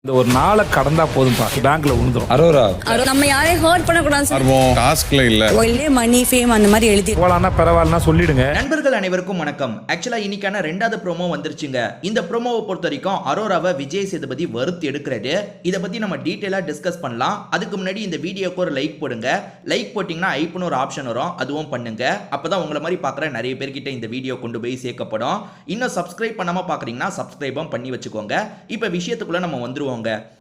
இந்த ஒரு நாளை கடந்தா போதும்பா, பேங்க்ல விழுந்துரும். அரோரா நம்ம யாரையும் ஹர்ட் பண்ணக்கூடாது. டாஸ்க்ல இல்ல ஒயிலே மணி ஃபேம் அந்த மாதிரி எழுதி போலான்னா பரவாயில்லனா சொல்லிடுங்க. நண்பர்கள் அனைவருக்கும் வணக்கம். ஆக்சுவலா இன்னைக்கான ரெண்டாவது ப்ரோமோ வந்துருச்சுங்க. இந்த ப்ரோமோவை பொறுத்த வரைக்கும் அரோராவை விஜய் சேதுபதி வறுத்து எடுக்கிறாரு. இதை பத்தி நம்ம டீட்டெயிலா டிஸ்கஸ் பண்ணலாம். அதுக்கு முன்னாடி இந்த வீடியோக்கு ஒரு லைக் போடுங்க. லைக் போட்டீங்கன்னா ஐப்னு ஒரு ஆப்ஷன் வரும், அதுவும் பண்ணுங்க. அப்பதான் உங்களை மாதிரி பார்க்குற நிறைய பேர்கிட்ட இந்த வீடியோ கொண்டு போய் சேர்க்கப்படும். இன்னும் சப்ஸ்கிரைப் பண்ணாம பாக்குறீங்கன்னா சப்ஸ்கிரைபும் பண்ணி வச்சுக்கோங்க. இப்ப விஷயத்துக்குள்ள நம்ம வந்துருவோம்.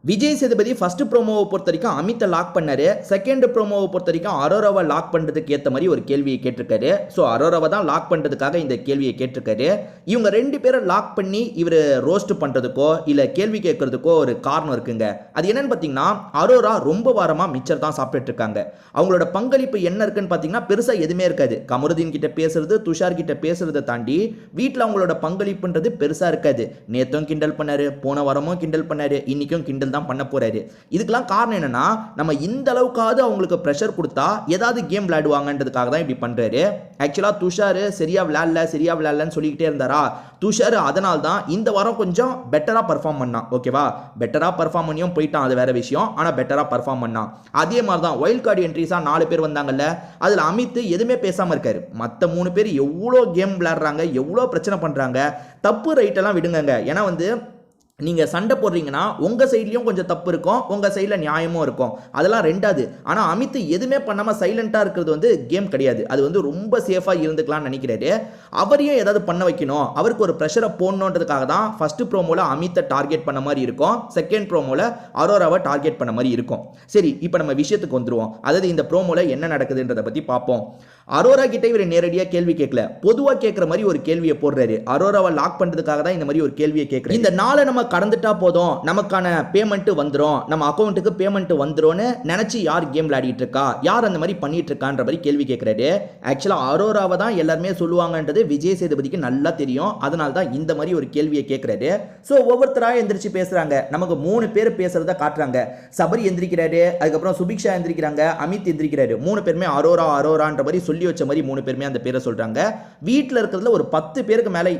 விஜய் சேதுபதி ஃபர்ஸ்ட் ப்ரோமோவை பொறுத்த வரைக்கும் அமித்தை லாக் பண்ணாரு. செகண்ட் ப்ரோமோவை பொறுத்த வரைக்கும் அரோராவை லாக் பண்றதுக்கு ஏற்ற மாதிரி ஒரு கேள்வியை கேட்டிருக்காரு. ஸோ அரோராவை தான் லாக் பண்றதுக்காக இந்த கேள்வியை கேட்டிருக்காரு. இவங்க ரெண்டு பேரும் லாக் பண்ணி இவர் ரோஸ்ட் பண்றதுக்கோ இல்ல கேள்வி கேட்கறதுக்கோ ஒரு காரணம் இருக்குங்க. அது என்னன்னு பார்த்தீங்கன்னா, அரோரா ரொம்ப வாரமா மிச்சர் தான் சாப்பிட்டு இருக்காங்க. அவங்களோட பங்களிப்பு என்ன இருக்குன்னு பார்த்தீங்கன்னா பெருசா எதுவுமே இருக்காது. கமருதீன் கிட்ட பேசுறது, துஷார் கிட்ட பேசுறதை தாண்டி வீட்டில் அவங்களோட பங்களிப்புன்றது பெருசா இருக்காது. நேத்தும் கிண்டல் பண்ணாரு, போன வாரமும் கிண்டல் பண்ணாரு, இன்னைக்கும் கிண்டல் தான் பண்ண போறாரு. இதுக்கெல்லாம் காரணம் என்னன்னா, நம்ம இந்த அளவுக்காவது அவங்களுக்கு பிரஷர் கொடுத்தா ஏதாவது கேம் விளையாடுவாங்கன்றதுக்காக தான் இப்படி பண்றாரு. ஆக்சுவலா துஷார் சரியா விளையாடலன்னு சொல்லிக்கிட்டே இருந்தாரா. துஷார் அதனால தான் இந்த வாரம் கொஞ்சம் பெட்டரா பர்ஃபார்ம் பண்ணான். ஓகேவா, பெட்டரா பர்ஃபார்ம் பண்ணியும் போயிட்டான், அது வேற விஷயம். ஆனா பெட்டரா பர்ஃபார்ம் பண்ணான். அதே மாதிரி தான் வைல்ட் கார்டு என்ட்ரிஸா 4 பேர் வந்தாங்கல்ல, அதுல அமித் எதுவுமே பேசாம இருக்காரு. மற்ற 3 பேர் எவ்வளோ கேம் விளையாடுறாங்க, எவ்வளோ பிரச்சனை பண்றாங்க. தப்பு ரைட் எல்லாம் விடுங்க. ஏன்னா வந்து நீங்கள் சண்டை போடுறீங்கன்னா உங்கள் சைட்லேயும் கொஞ்சம் தப்பு இருக்கும், உங்கள் சைடில் நியாயமும் இருக்கும், அதெல்லாம் ரெண்டாவது. ஆனால் அமித் எதுவுமே பண்ணாமல் சைலண்ட்டாக இருக்கிறது வந்து கேம் கிடையாது. அது வந்து ரொம்ப சேஃபாக இருந்துக்கலாம்னு நினைக்கிறாரு. அவரையும் ஏதாவது பண்ண வைக்கணும், அவருக்கு ஒரு ப்ரெஷரை போடணுன்றதுக்காக தான் ஃபர்ஸ்ட் ப்ரோமோவில் அமித்தை டார்கெட் பண்ண மாதிரி இருக்கும், செகண்ட் ப்ரோமோவில் அரோராவை டார்கெட் பண்ண மாதிரி இருக்கும். சரி, இப்போ நம்ம விஷயத்துக்கு வந்துருவோம். அதாவது இந்த ப்ரோமோவில் என்ன நடக்குதுன்றதை பற்றி பார்ப்போம். அரோரா கிட்ட இவர் நேரடியாக கேள்வி கேட்கல, பொதுவாக கேட்குற மாதிரி ஒரு கேள்வியை போடுறாரு. அரோராவை லாக் பண்ணுறதுக்காக தான் இந்த மாதிரி ஒரு கேள்வியை கேட்குறாரு. இந்த நாளை நம்ம கடந்துட்டா போதும், நமக்கான பேமெண்ட் வந்துடும், நம்ம அக்கௌண்ட்டுக்கு பேமெண்ட் வந்துரும்னு நினைச்சு யார் கேம் விளையாடிட்டு இருக்கா, யார் அந்த மாதிரி பண்ணிட்டு இருக்கான்ற மாதிரி கேள்வி கேட்கிறாரு. ஆக்சுவலா அரோராவை தான் எல்லாருமே சொல்லுவாங்கன்றது விஜய் சேதுபதிக்கு நல்லா தெரியும். அதனால தான் இந்த மாதிரி ஒரு கேள்வியை கேட்கிறாரு. ஸோ ஒவ்வொருத்தரா எந்திரிச்சு பேசுறாங்க. நமக்கு 3 பேர் பேசுறத காட்டுறாங்க. சபரி எந்திரிக்கிறாரு, அதுக்கப்புறம் சுபிக்ஷா எந்திரிக்கிறாங்க, அமித் எந்திரிக்கிறாரு. 3 பேருமே அரோரான்ற மாதிரி சொல்லி வச்ச மாதிரி 3 பேருமே அந்த பேரை சொல்றாங்க. வீட்டில் இருக்கிறதுல ஒரு 10 பேருக்கு மேல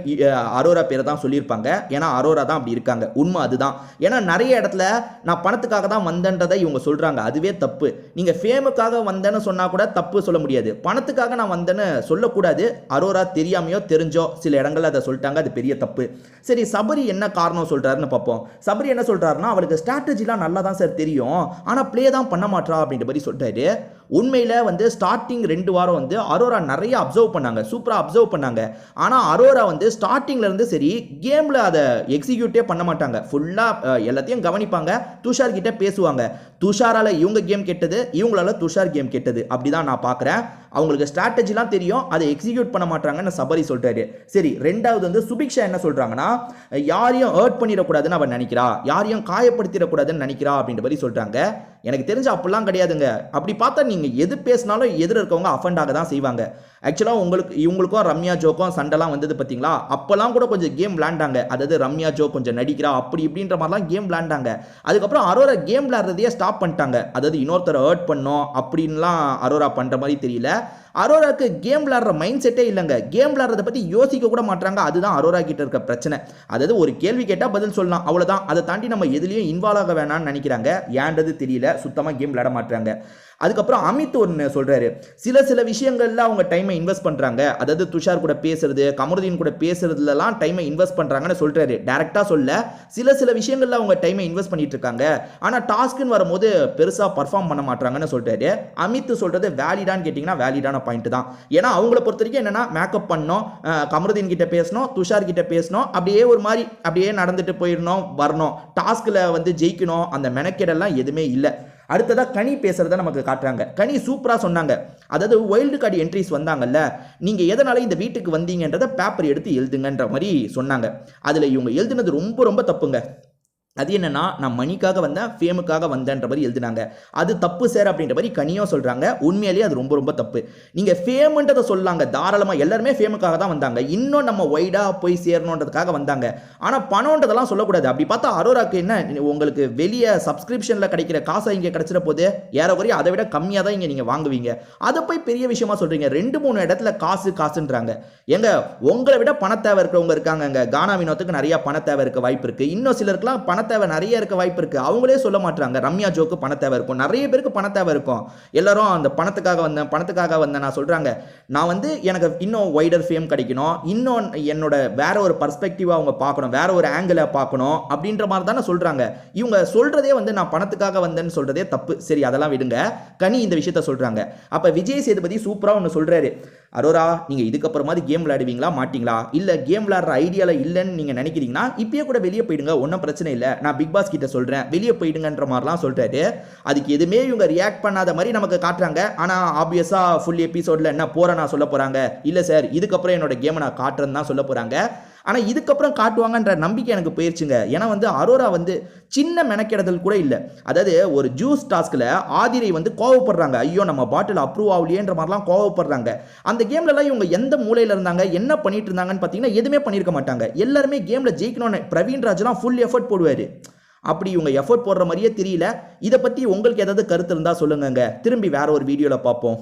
அரோரா பேரை தான் சொல்லியிருப்பாங்க. ஏன்னா அரோரா தான் அப்படி இருக்காங்க. உண்மை அதுதான். ஏன்னா நிறைய இடத்துல நான் பணத்துக்காக தான் வந்தேன்றதை இவங்க சொல்றாங்க, அதுவே தப்பு. நீங்க ஃபேமுக்காக வந்தேன்னு சொன்னா கூட தப்பு சொல்ல முடியாது, பணத்துக்காக நான் வந்தேன்னு சொல்லக்கூடாது. அரோரா தெரியாமையோ தெரிஞ்சோ சில இடங்கள்ல அதை சொல்லிட்டாங்க, அது பெரிய தப்பு. சரி, சபரி என்ன காரணம் சொல்றாருன்னு பார்ப்போம். சபரி என்ன சொல்றாருன்னா, அவளுக்கு ஸ்ட்ராட்டஜிலாம் நல்லா தான் சார் தெரியும், ஆனா பிளே தான் பண்ண மாட்டா அப்படின்ற மாதிரி சொல்றாரு. உண்மையில வந்து ஸ்டார்டிங் 2 வாரம் வந்து அரோரா நிறைய அப்சர்வ் பண்ணாங்க, சூப்பரா அப்சர்வ் பண்ணாங்க. ஆனா அரோரா வந்து ஸ்டார்டிங்ல இருந்து சரி கேம்ல அதை எக்ஸிக்யூட்டே பண்ண மாட்டாங்க. ஃபுல்லா எல்லாத்தையும் கவனிப்பாங்க, துஷார் கிட்ட பேசுவாங்க. துஷாரால இவங்க கேம் கெட்டது, இவங்களால துஷார் கேம் கெட்டது, அப்படிதான் நான் பார்க்குறேன். அவங்களுக்கு ஸ்ட்ராட்டஜிலாம் தெரியும், அதை எக்ஸிக்யூட் பண்ண மாட்டாங்கன்னு சபரி சொல்றாரு. சரி, ரெண்டாவது வந்து சுபிக்ஷா என்ன சொல்றாங்கன்னா, யாரையும் ஹர்ட் பண்ணிடக்கூடாதுன்னு அவன் நினைக்கிறா, யாரையும் காயப்படுத்திடக்கூடாதுன்னு நினைக்கிறா அப்படின்ற மாதிரி சொல்றாங்க. எனக்கு தெரிஞ்ச அப்படிலாம் கிடையாதுங்க. அப்படி பார்த்தா நீங்க எது பேசினாலும் எதிர இருக்கவங்க அஃபண்ட் ஆக தான் செய்வாங்க. ஆக்சுவலாக இவங்களுக்கும் ரம்யா ஜோக்கும் சண்டைலாம் வந்தது பார்த்தீங்களா, அப்போல்லாம் கூட கொஞ்சம் கேம் விளையாண்டாங்க. அதாவது ரம்யா ஜோ கொஞ்சம் நடிக்கிறா அப்படி இப்படின்ற மாதிரிலாம் கேம் விளையாண்டாங்க. அதுக்கப்புறம் அரோரா கேம் விளையாடுறதையே ஸ்டாப் பண்ணிட்டாங்க. அதாவது இன்னொருத்தரை ஹர்ட் பண்ணோம் அப்படின்லாம் அரோரா பண்ணுற மாதிரி தெரியல. அரோராக்கு கேம் விளையாடுற மைண்ட் செட்டே இல்லைங்க. கேம் விளையாடுறத பற்றி யோசிக்க கூட மாட்டாங்க. அதுதான் அரோரா கிட்ட இருக்க பிரச்சனை. அதாவது ஒரு கேள்வி கேட்டால் பதில் சொல்லலாம், அவ்வளோதான். அதை தாண்டி நம்ம எதுலேயும் இன்வால்வ் ஆக வேணாம்னு நினைக்கிறாங்க. ஏன்றது தெரியல, சுத்தமாக கேம் விளையாட மாட்டாங்க. அதுக்கப்புறம் அமித் ஒன்று சொல்றாரு, சில விஷயங்கள்ல அவங்க டைமை இன்வெஸ்ட் பண்றாங்க. அதாவது துஷார் கூட பேசுறது, கமருதீன் கூட பேசுறதுலாம் டைமை இன்வெஸ்ட் பண்றாங்கன்னு சொல்றாரு. டைரக்டா சொல்ல, சில விஷயங்கள்ல அவங்க டைமை இன்வெஸ்ட் பண்ணிட்டு இருக்காங்க, ஆனா டாஸ்க்னு வரும்போது பெருசா பர்ஃபார்ம் பண்ண மாட்டாங்கன்னு சொல்றாரு. அமித் சொல்றது வேலிடான்னு கேட்டீங்கன்னா வேலிடான பாயிண்ட் தான். ஏன்னா அவங்கள பொறுத்த வரைக்கும் என்னன்னா, மேக்கப் பண்ணோம், கமருதீன் கிட்ட பேசணும், துஷார் கிட்ட பேசணும், அப்படியே ஒரு மாதிரி அப்படியே நடந்துட்டு போயிடணும் வரணும், டாஸ்க்ல வந்து ஜெயிக்கணும், அந்த மெனக்கெடெல்லாம் எதுவுமே இல்லை. அடுத்ததா கனி பேசுறத நமக்கு காட்டுறாங்க. கனி சூப்பரா சொன்னாங்க. அதாவது வைல்டு கார்டு என்ட்ரிஸ் வந்தாங்கல்ல, நீங்க எதனால இந்த வீட்டுக்கு வந்தீங்கன்றத பேப்பர் எடுத்து எழுதுங்கன்ற மாதிரி சொன்னாங்க. அதுல இவங்க எழுதுனது ரொம்ப தப்புங்க. அது என்னன்னா, நான் மணிக்காக வந்தேன், ஃபேமுக்காக வந்தேன்ற மாதிரி எழுதினாங்க. அது தப்பு சார் அப்படின்ற மாதிரி கனியும் சொல்றாங்க. உண்மையிலேயே அது ரொம்ப தப்பு. நீங்க ஃபேம்ன்றதை சொல்லாங்க தாராளமாக, எல்லாருமே ஃபேமுக்காக தான் வந்தாங்க, இன்னும் நம்ம வைடா போய் சேரணுன்றதுக்காக வந்தாங்க. ஆனால் பணம்ன்றதெல்லாம் சொல்லக்கூடாது. அப்படி பார்த்தா அரோராக்கு என்ன, உங்களுக்கு வெளியே சப்ஸ்கிரிப்ஷனில் கிடைக்கிற காசை இங்கே கிடைச்சிட போது ஏறக்குறைய அதை விட கம்மியாக தான் இங்கே நீங்கள் வாங்குவீங்க. அதை போய் பெரிய விஷயமா சொல்றீங்க. 2-3 இடத்துல காசுன்றாங்க. எங்க உங்களை விட பண தேவை இருக்கிறவங்க இருக்காங்க. கானா வினோத்துக்கு நிறைய பண தேவை இருக்க வாய்ப்பு இருக்கு. இன்னும் சிலருக்குலாம் பண தேவை நிறைய இருக்க வாய்ப்பு இருக்கு. அவங்களே சொல்ல மாட்டாங்க. ரம்யா ஜோக்கு பண தேவை இருக்கும், நிறைய பேருக்கு பண தேவை இருக்கும். எல்லாரும் அந்த பணத்துக்காக வந்தேன் நான் சொல்றாங்க. நான் வந்து எனக்கு இன்னும் வைடர் ஃபேம் கிடைக்கணும், இன்னும் என்னோட வேற ஒரு பர்ஸ்பெக்டிவா அவங்க பார்க்கணும், வேற ஒரு ஆங்கிள பார்க்கணும் அப்படின்ற மாதிரி தானே சொல்றாங்க. இவங்க சொல்றதே வந்து நான் பணத்துக்காக வந்தேன்னு சொல்றதே தப்பு. சரி, அதெல்லாம் விடுங்க. கனி இந்த விஷயத்த சொல்றாங்க. அப்ப விஜய் சேதுபதி சூப்பரா ஒன்று சொல்றாரு. அரோரா, நீங்க இதுக்கப்புறமா கேம் விளையாடுவீங்களா மாட்டீங்களா, இல்ல கேம் விளையாடுற ஐடியால இல்லைன்னு நீங்க நினைக்கிறீங்கன்னா இப்பயே கூட வெளியே போயிடுங்க, ஒன்றும் பிரச்சனை இல்லை, நான் பிக் பாஸ் கிட்ட சொல்றேன், வெளியே போயிடுங்கன்ற மாதிரிலாம் சொல்றாரு. அதுக்கு எதுவுமே இவங்க ரியாக்ட் பண்ணாத மாதிரி நமக்கு காட்டுறாங்க. ஆனா ஆப்வியஸா ஃபுல் எபிசோட்ல என்ன போறேன்னா சொல்ல போறாங்க, இல்ல சார் இதுக்கப்புறம் என்னோட கேமை நான் காட்டுறேன்னு தான் சொல்ல போறாங்க. ஆனா இதுக்கப்புறம் காட்டுவாங்கன்ற நம்பிக்கை எனக்கு போயிருச்சுங்க. ஏன்னா வந்து அரோரா வந்து சின்ன மெனக்கெடுதல் கூட இல்லை. அதாவது ஒரு ஜூஸ் டாஸ்க்ல ஆதிரை வந்து கோவப்படுறாங்க, ஐயோ நம்ம பாட்டில் அப்ரூவ் ஆகலையேன்ற மாதிரிலாம் கோவப்படுறாங்க. அந்த கேம்லலாம் இவங்க எந்த மூலையில் இருந்தாங்க, என்ன பண்ணிட்டு இருந்தாங்கன்னு பார்த்தீங்கன்னா எதுவுமே பண்ணியிருக்க மாட்டாங்க. எல்லாருமே கேம்ல ஜெயிக்கணும்னு பிரவீன் ராஜ்லாம் ஃபுல் எஃபர்ட் போடுவார். அப்படி இவங்க எஃபர்ட் போடுற மாதிரியே தெரியல. இதை பற்றி உங்களுக்கு ஏதாவது கருத்து இருந்தால் சொல்லுங்க. திரும்பி வேற ஒரு வீடியோவில் பார்ப்போம்.